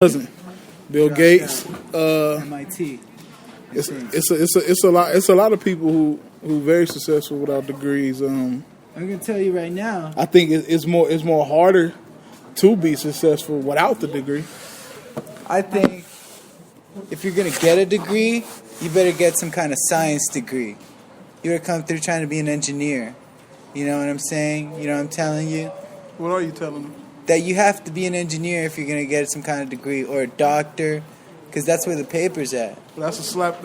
Doesn't Bill Gates? MIT. It's a lot of people who very successful without degrees. I'm gonna tell you right now. I think it's more harder to be successful without the degree. I think if you're gonna get a degree, you better get some kind of science degree. You better come through trying to be an engineer. You know what I'm saying? You know what I'm telling you? What are you telling them? That you have to be an engineer if you're gonna get some kind of degree, or a doctor, because that's where the paper's at. Well, that's a slap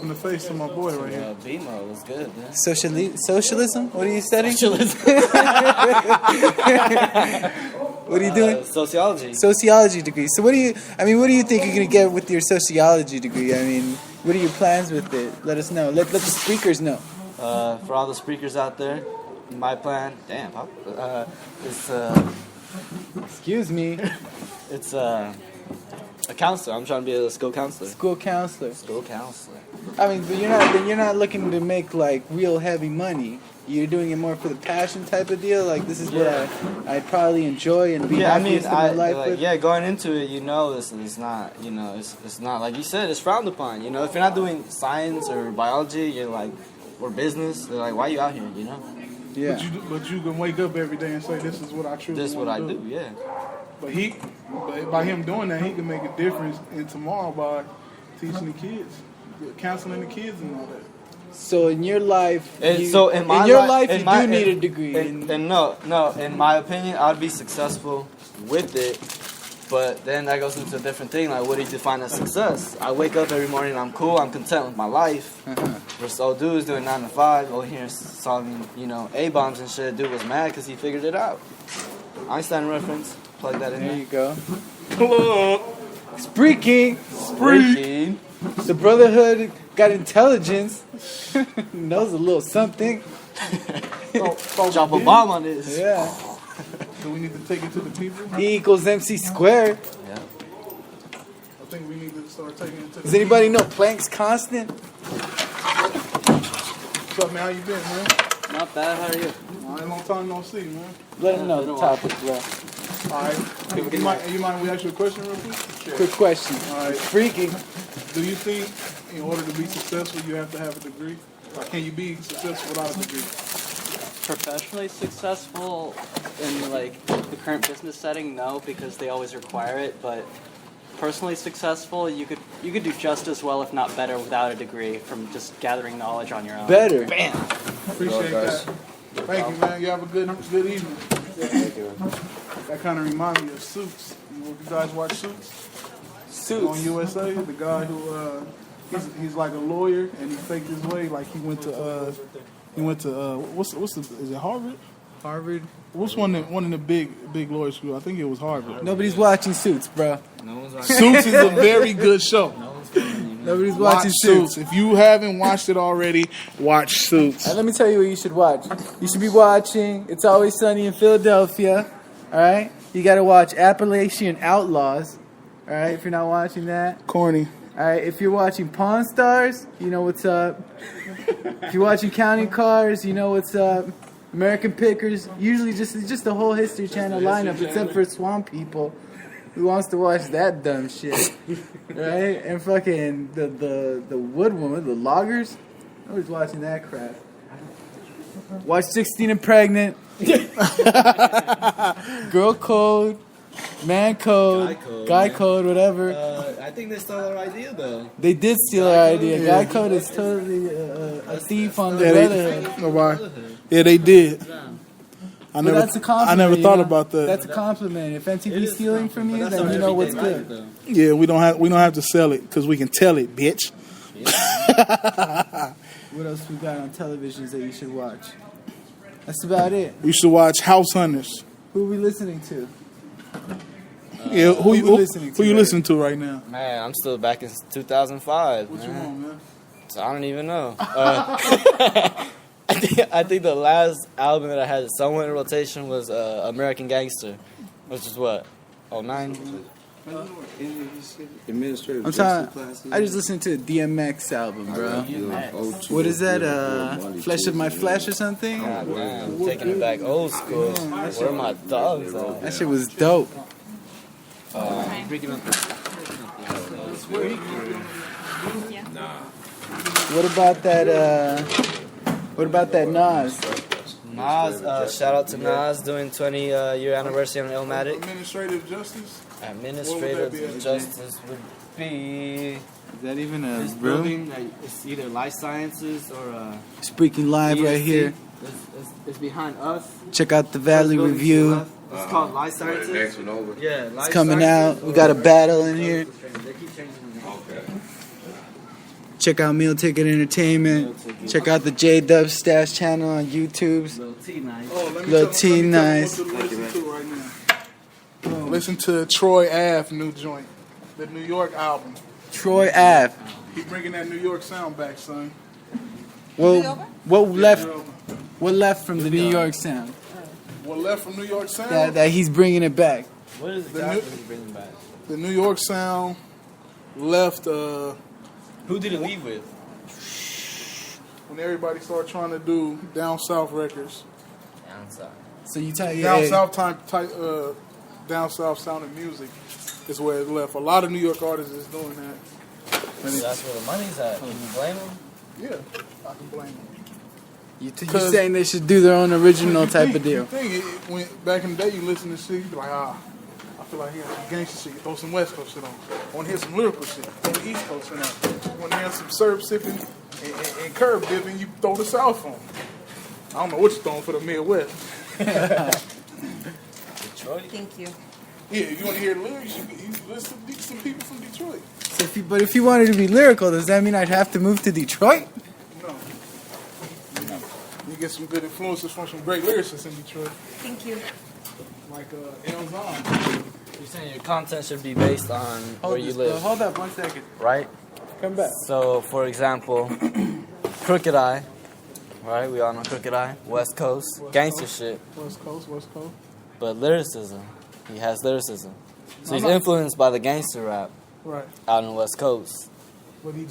in the face to my boy right here. BMO was good, man. Socialism? What are you studying? Socialism. What are you doing? Sociology. Sociology degree. So what do you think you're gonna get with your sociology degree? I mean, what are your plans with it? Let us know. Let the speakers know. For all the speakers out there, my plan, is Excuse me. It's a counselor. I'm trying to be a school counselor. School counselor. School counselor. I mean, but you're not looking to make like real heavy money. You're doing it more for the passion type of deal. Like, this is what I'd probably enjoy and be happiest in my life with. Yeah, going into it, it's not, it's not like you said, it's frowned upon. If you're not doing science or biology, you're like, or business, they're like, why are you out here? Yeah. But you can wake up every day and say, this is what I truly want to do. This is what I do, yeah. But by him doing that, he can make a difference in tomorrow by teaching the kids, counseling the kids and all that. So in your life, you do need a degree. No, in my opinion, I'd be successful with it. But then that goes into a different thing. Like, what do you define as success? I wake up every morning, I'm cool, I'm content with my life. Whereas old dude is doing 9 to 5, over here solving, A-bombs and shit. Dude was mad because he figured it out. Einstein reference. Plug that in there. There you go. Hello. Spreaking. The Brotherhood got intelligence. Knows a little something. Drop a bomb on this. Yeah. So we need to take it to the people? E equals MC squared. Yeah. I think we need to start taking it to the Does anybody know Planck's constant? What's up, man? How you been, man? Not bad, how are you? All right, long time no see, man. Let them know the topic, bro. All right. You mind we ask you a question real quick? Sure. Quick question. All right. Freaking. Do you think in order to be successful, you have to have a degree? Or can you be successful without a degree? Professionally successful in like the current business setting, no, because they always require it. But personally successful, you could do just as well, if not better, without a degree from just gathering knowledge on your own. Better. Bam. Appreciate that. Thank you, man. You have a good evening. Thank you. That kind of reminds me of Suits. You guys watch Suits? Suits. On USA, the guy who he's like a lawyer and he faked his way like he went to is it Harvard? Harvard. What's one of the big lawyer schools? I think it was Harvard. Nobody's watching Suits, bro. No one's watching. Suits is a very good show. Nobody's watching Suits. If you haven't watched it already, watch Suits. Let me tell you what you should watch. You should be watching It's Always Sunny in Philadelphia. All right? You got to watch Appalachian Outlaws. All right? If you're not watching that. Corny. All right? If you're watching Pawn Stars, you know what's up. If you're watching Counting Cars, you know what's up. American Pickers. Usually it's just the whole History Channel lineup, except for Swamp People. Who wants to watch that dumb shit? Right? And fucking the wood woman, the loggers. Nobody's watching that crap. Watch 16 and Pregnant. Girl Code. Man Code. Guy Code, whatever. I think they stole our idea, though. They did steal our idea. Guy Code is totally a thief on the Brotherhood. Yeah, they did. That's a compliment. I never thought about that. That's a compliment. If MTV's stealing from you, then you know what's good. Yeah, we don't have to sell it because we can tell it, bitch. What else we got on televisions that you should watch? That's about it. You should watch House Hunters. Who are we listening to? Who you listening to right now? Man, I'm still back in 2005. What you want, man? So I don't even know. I think the last album that I had somewhat in rotation was American Gangster, which is what, 09? Administrative justice. I just listened to a DMX album, bro. What is that? Flesh of My Flesh or something? God damn, taking it back old school. Where are my dogs at? That shit was dope. Ricky What about that? What about that Nas? Nas, shout out to Nas doing 20-year anniversary on Illmatic. Administrative justice. Administrative What would that be? justice would be Is that even a this room? building. It's either life sciences or Speaking live right ESC. here. It's behind us. Check out the Valley First building to the Review. left. It's called life sciences. Next one over. Yeah, It's coming out. We got a battle in here. Check out Meal Ticket Entertainment. Check out the J-Dub Stash channel on YouTube's. Little T nice. Oh, let me Lil' tell T you nice. what to listen to right now. Listen to Troy Ave new joint, the New York album. Troy Ave. He bringing that New York sound back, son. Well, what left from the New York sound? What left from New York sound? That he's bringing it back. What is exactly he bringing back? The New York sound left Who did it leave with? when everybody started trying to do down south records. Down south. So you tell Down south down south sounding music is where it left. A lot of New York artists is doing that. So that's where the money's at. Can you blame him? Yeah, I can blame them. You're saying they should do their own original type of deal. The thing, when back in the day, you listen to shit, you be like, I feel like hearing some gangster shit. Throw some West Coast shit on. I want to hear some lyrical shit. Throw the East Coast shit on. I want to hear some syrup sipping and curb dipping. You throw the South on. I don't know what you're throwing for the Midwest. Detroit? Thank you. Yeah, if you want to hear lyrics, you listen to some people from Detroit. So but if you wanted to be lyrical, does that mean I'd have to move to Detroit? No. You get some good influences from some great lyricists in Detroit, Thank you. like Elzon. You're saying your content should be based on where you live, Hold up 1 second. right? Come back. So, for example, Crooked Eye, right? We all know Crooked Eye, West Coast, gangster shit, West Coast. but lyricism. He has lyricism. So he's influenced by the gangster rap Right. out on the West Coast. But he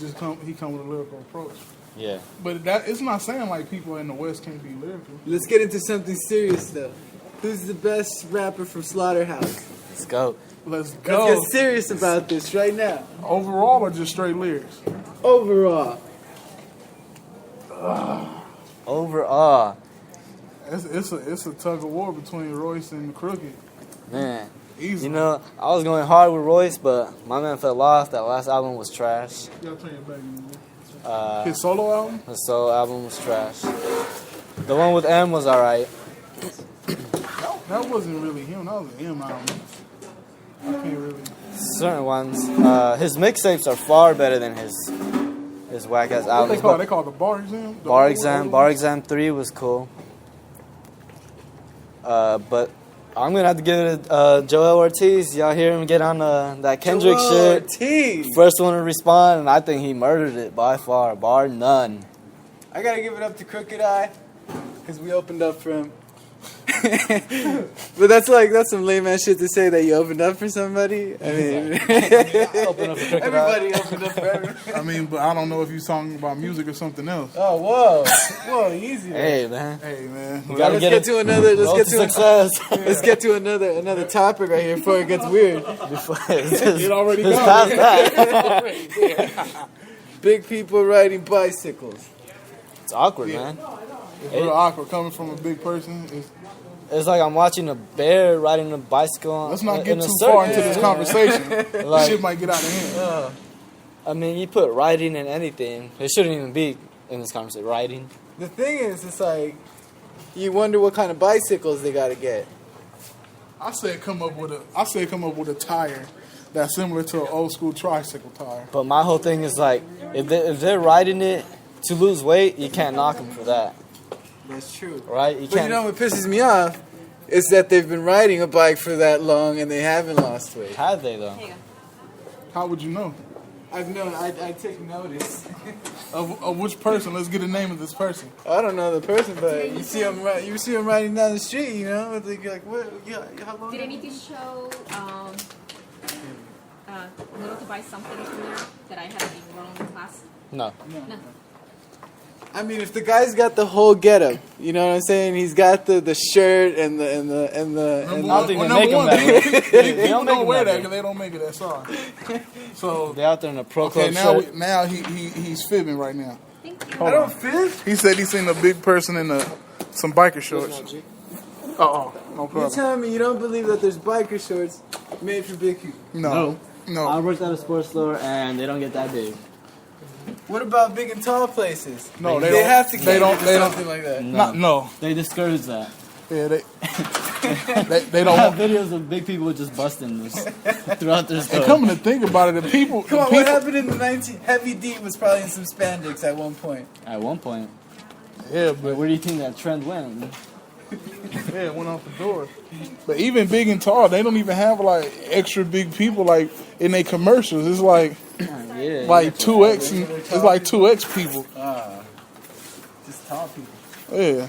come with a lyrical approach. Yeah. But that it's not saying like people in the West can't be lyrical. Let's get into something serious though. Who's the best rapper from Slaughterhouse? Let's go. Let's Let's go. get serious about this right now. Overall or just straight lyrics? Overall. Overall, It's a tug of war between Royce and Crooked. man. Easy. You know, I was going hard with Royce, but my man fell off. That last album was trash. Y'all turn your back in. His solo album? His solo album was trash. The one with M was alright. That wasn't really him. That was an M album. I can't really. Certain ones. His mixtapes are far better than his whack ass What albums. they call? but They call it the Bar Exam. The Bar old Exam, album? Bar Exam 3 was cool. But I'm gonna have to give it Joel Ortiz. Y'all hear him get on that Kendrick shit. Ortiz. First one to respond, and I think he murdered it by far, bar none. I gotta give it up to Crooked Eye because we opened up for him. But that's some lame ass shit to say that you opened up for somebody. I mean, Open up for Crooked Eye. everybody opened up for everyone. I mean, but I don't know if you're talking about music or something else. Oh, whoa, easy. Hey man, Hey man, you gotta Let's get get it. to another. Road to success. Let's get to another topic right here before it gets weird. it already It's gone. past that. Big people riding bicycles. It's awkward, man. It's real awkward coming from a big person. It's like I'm watching a bear riding a bicycle. Let's not in get a too circle. far into this conversation. Like- Shit might get out of hand. I mean, you put riding in anything. It shouldn't even be in this conversation. Riding. The thing is, it's like you wonder what kind of bicycles they gotta get. I said come up with a tire that's similar to an old school tricycle tire. But my whole thing is like, if they're riding it to lose weight, you can't knock them for that, That's true. right? You But you can't. know what pisses me off is that they've been riding a bike for that long and they haven't lost weight. Have they though? Here you How would you know? I've known. I take notice. Of which person? Let's get the name of this person. I don't know the person, but you see him riding down the street. You know, you're like, what? Yeah, how long? Did I need to show Little to buy something to learn that I had in wrong class? No. No. I mean, if the guy's got the whole getup, you know what I'm saying? He's got the shirt and the. I don't think they make them that way. They People don't wear that way. because they don't make it that size. So They out there in a pro okay, club shirt. now he's fibbing right now. I don't fit. He said he seen a big person in some biker shorts. No You're problem. telling me you don't believe that there's biker shorts made for big people? No. I worked at a sports store and they don't get that big. What about big and tall places? No, they don't. have to They don't. cater to They don't. something like that. No. They discourage that. Yeah, they I don't. have Want, videos of big people just busting this throughout their store. and coming to think about it, the people. Come on, the what people happened in the 19... Heavy D was probably in some spandex at one point. At one point. yeah, But but where do you think that trend went? yeah, it went out the door. But even big and tall, they don't even have like extra big people like in their commercials. It's like Yeah. 2X. It's like 2X people. Just tall people. Yeah.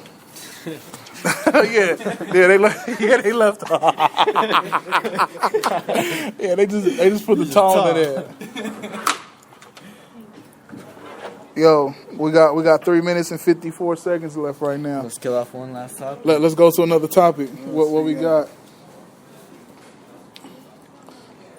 They left. Yeah, they left. Yeah, they just put the tall in there. Yo, we got 3 minutes and 54 seconds left right now. Let's kill off one last topic. Let's go to another topic. What we got?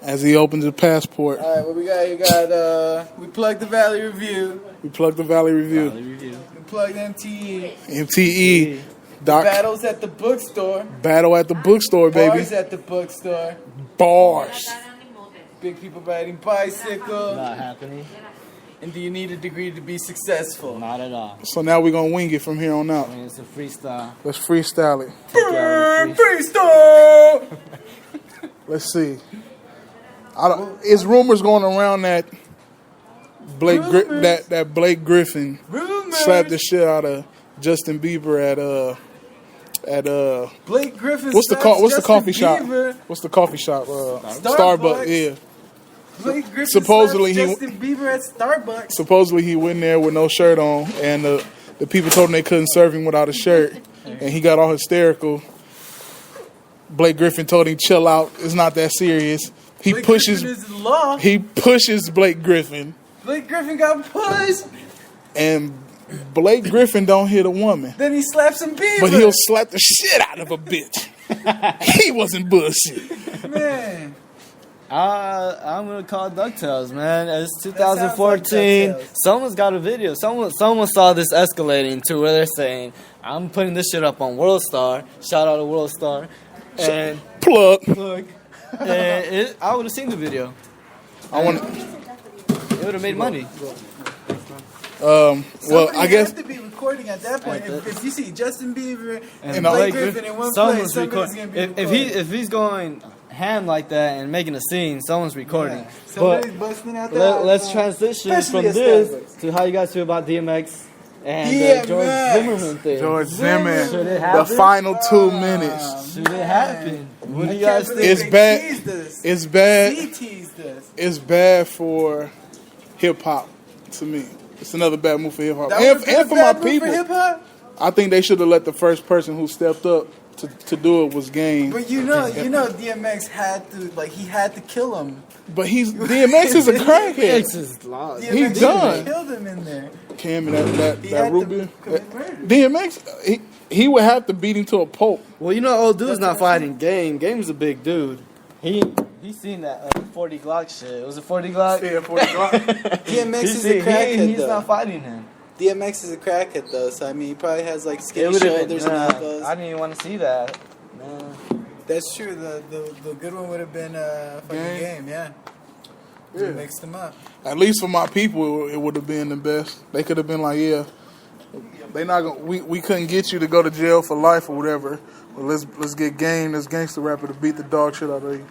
As he opens the passport, All right, what we got? You got, we plugged the Valley Review. we plug the Valley Review. Review. We plugged MTE. MTE. Doc, Battles at the bookstore. battle at the bookstore, baby. Bars at the bookstore. Bars. Big people riding bicycle. Not happening. And do you need a degree to be successful? Not at all. So now we're gonna wing it from here on out. I mean, it's a freestyle. Let's freestyle it. Freestyle! Let's see. It's rumors going around that that Blake Griffin Rumors. slapped the shit out of Justin Bieber at Blake Griffin. what's the Justin coffee shop? Bieber. What's the coffee shop? Starbucks. Starbucks. Yeah. Blake Griffin Supposedly slapped he- Justin Bieber at Starbucks. Supposedly he went there with no shirt on, and the people told him they couldn't serve him without a shirt, and he got all hysterical. Blake Griffin told him, "Chill out. It's not that serious." He Blake pushes. Griffin is the law. He pushes Blake Griffin, Blake Griffin got pushed. and Blake Griffin don't hit a woman, Then he slaps some Bieber. but he'll slap the shit out of a bitch. He wasn't bullshit. Man. I'm gonna call DuckTales, man. It's That sounds like 2014. DuckTales. Someone's got a video. Someone saw this escalating to where they're saying, "I'm putting this shit up on World Star." Shout out to World Star. And Plug. look, I would have seen the video. I want. It would have made money. Well, Somebody I guess have to be recording at that point. If you see Justin Bieber and And Blake Blake Griffin in one place, Someone's somebody's recording. gonna be If recording. he's going ham like that and making a scene, someone's recording. Yeah. But Somebody's busting out that. let's transition Especially from at this Starbucks. to how you guys feel about DMX and DMX. George Zimmerman thing. George Zimmerman, Should it the happen? final 2 minutes. Should it happen? What do you I guys can't think? It's believe bad. they teased us. It's bad. He teased us. It's bad for hip hop to me. It's another bad move for hip hop That and, was and for a my bad move people. For hip-hop? I think they should have let the first person who stepped up to do it was Game. But you know, DMX had to kill him. But DMX is a crackhead. DMX is lost. He's DMX done. killed him in there. Cam, He that had Ruby. to commit murder. DMX, he would have to beat him to a pulp. Well, you know, old dude's That's not what I'm fighting Game. Game's a big dude. He's seen that 40 Glock shit. Was it 40 Glock? Yeah, 40 Glock. DMX is a crackhead, He's though. not fighting him. DMX is a crackhead, though, so I mean, he probably has like It skinny would've been- shoulders and nah, elbows. I didn't even want to see that. Nah. That's true. The good one would have been fucking Game, yeah. Yeah. Mixed them up. At least for my people, it would have been the best. They could have been like, yeah, they not gonna. We couldn't get you to go to jail for life or whatever. Well, let's get Game, this gangster rapper, to beat the dog shit out of you.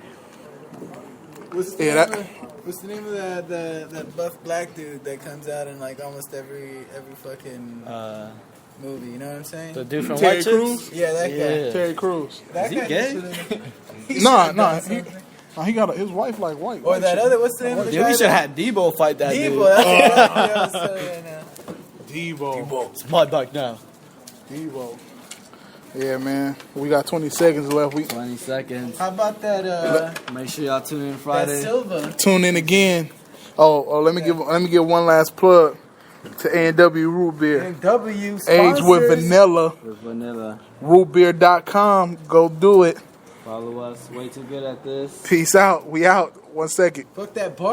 What's the name of that buff black dude that comes out in like almost every fucking movie? You know what I'm saying? The dude from Terry White Crews? Chicks? Yeah, that guy. Yeah. Terry Crews. That Is he guy gay? should've- Nah, should've done he something. got his wife like white. Or that other, what's the name of the Dude, guy? we should have had Debo fight that Debo. dude. That's what I was telling you right now. Devo. It's my bike now. Devo. Yeah, man. We got 20 seconds left. 20 seconds. How about that? Make sure y'all tune in That Friday. Silva. Tune in again. Oh, let me give one last plug. To A&W Root Beer. And W Aged with vanilla. With vanilla. Rootbeer.com. Go do it. Follow us. Way too good at this. Peace out. We out. 1 second. Fuck that bar.